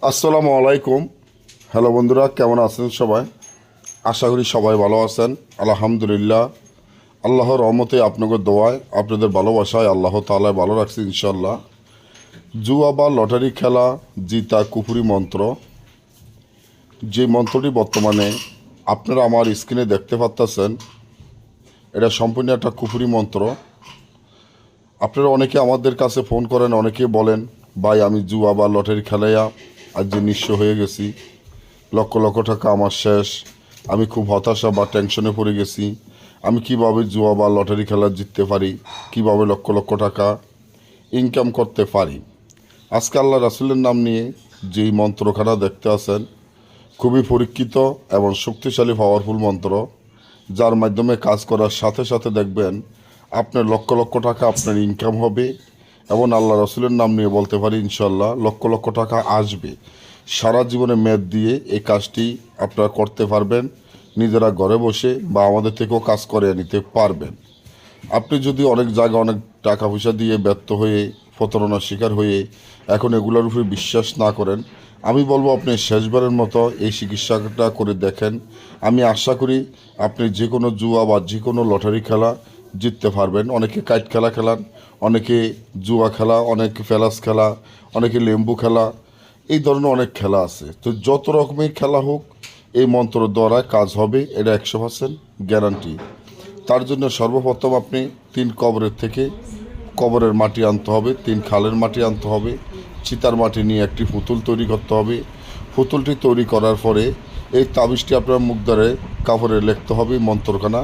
আসসালামু আলাইকুম। হ্যালো বন্ধুরা, কেমন আছেন সবাই? আশা করি সবাই ভালো আছেন। আলহামদুলিল্লাহ, আল্লাহর রহমতে, আপনাদের দোয়ায়, আপনাদের ভালোবাসায় আল্লাহ তাআলা ভালো রাখছে ইনশাল্লাহ। জুয়া বা লটারি খেলা জিতা কুফুরি মন্ত্র, যে মন্ত্রটি বর্তমানে আপনারা আমার স্ক্রিনে দেখতে পাচ্ছেন, এটা সম্পূর্ণ একটা কুফুরি মন্ত্র। আপনারা অনেকে আমাদের কাছে ফোন করেন, অনেকে বলেন, ভাই আমি জুয়া বা লটারি খেলাইয়া আজ যে নিঃস্ব হয়ে গেছি, লক্ষ লক্ষ টাকা আমার শেষ, আমি খুব হতাশা বা টেনশনে পড়ে গেছি, আমি কিভাবে জুয়া বা লটারি খেলা জিততে পারি, কিভাবে লক্ষ লক্ষ টাকা ইনকাম করতে পারি। আজকে আল্লাহ রাসূলের নাম নিয়ে যেই মন্ত্রখানা দেখতে আছেন, খুবই পরীক্ষিত এবং শক্তিশালী পাওয়ারফুল মন্ত্র, যার মাধ্যমে কাজ করার সাথে সাথে দেখবেন আপনার লক্ষ লক্ষ টাকা আপনার ইনকাম হবে এবং আল্লাহ রাসূলের নাম নিয়ে বলতে পারি ইনশাল্লাহ লক্ষ লক্ষ টাকা আসবে। সারা জীবনে মেয়াদ দিয়ে এই কাজটি আপনারা করতে পারবেন, নিজেরা ঘরে বসে বা আমাদের থেকেও কাজ করে নিতে পারবেন। আপনি যদি অনেক জায়গায় অনেক টাকা পয়সা দিয়ে ব্যর্থ হয়ে প্রতারণার শিকার হয়ে এখন এগুলোর উপরে বিশ্বাস না করেন, আমি বলবো আপনি শেষবারের মতো এই চিকিৎসাটা করে দেখেন। আমি আশা করি আপনি যে কোনো জুয়া বা যে কোনো লটারি খেলা জিততে পারবেন। অনেকে কাইট খেলা খেলান, অনেকে জুয়া খেলা, অনেকে ফেলাস খেলা, অনেকে লেম্বু খেলা, এই ধরনের অনেক খেলা আছে। তো যত রকমের খেলা হোক, এই মন্ত্র দ্বারা কাজ হবে, এটা 100% গ্যারান্টি। তার জন্য সর্বপ্রথম আপনি 3 কবরের থেকে কবরের মাটি আনতে হবে, 3 খালের মাটি আনতে হবে, চিতার মাটি নিয়ে একটি পুতুল তৈরি করতে হবে। পুতুলটি তৈরি করার পরে এই তাবিজটি আপনার মুখদ্বারে কাপড়ে লিখতে হবে, মন্ত্রখানা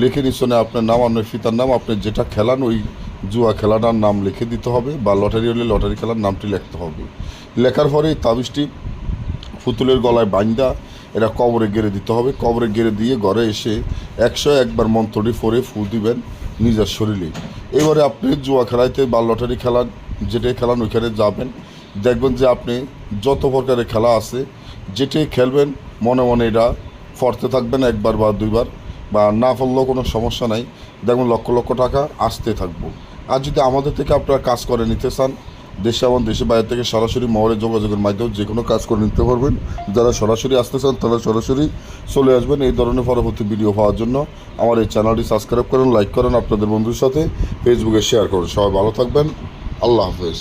লিখে নিচনে আপনার নাম, আপনার পিতার নাম, আপনি যেটা খেলান ওই জুয়া খেলাটার নাম লিখে দিতে হবে, বা লটারি হলে লটারি খেলার নামটি লিখতে হবে। লেখার পরে এই তাবিজটি পুতুলের গলায় বাইন্দা এটা কবরে গেড়ে দিতে হবে। কবরে গেড়ে দিয়ে ঘরে এসে 101 বার মন্ত্রটি পড়ে ফু দিবেন নিজের শরীরে। এবারে আপনি জুয়া খেলাইতে বা লটারি খেলান, যেটাই খেলান ওইখানে যাবেন, দেখবেন যে আপনি যত প্রকারের খেলা আছে যেটাই খেলবেন মনে মনে এটা পড়তে থাকবেন, 1 বার বা 2 বার, বা না পড়লেও কোনো সমস্যা নাই, দেখবেন লক্ষ লক্ষ টাকা আসতে থাকবো। আর যদি আমাদের থেকে আপনারা কাজ করে নিতে চান, দেশে এবং দেশের বাইরে থেকে সরাসরি মোবাইলে যোগাযোগের মাধ্যমে যে কোনো কাজ করে নিতে পারবেন। যারা সরাসরি আসতে চান তারা সরাসরি চলে আসবেন। এই ধরনের পরবর্তী ভিডিও পাওয়ার জন্য আমার এই চ্যানেলটি সাবস্ক্রাইব করেন, লাইক করেন, আপনাদের বন্ধুর সাথে ফেসবুকে শেয়ার করুন। সবাই ভালো থাকবেন। আল্লাহ হাফেজ।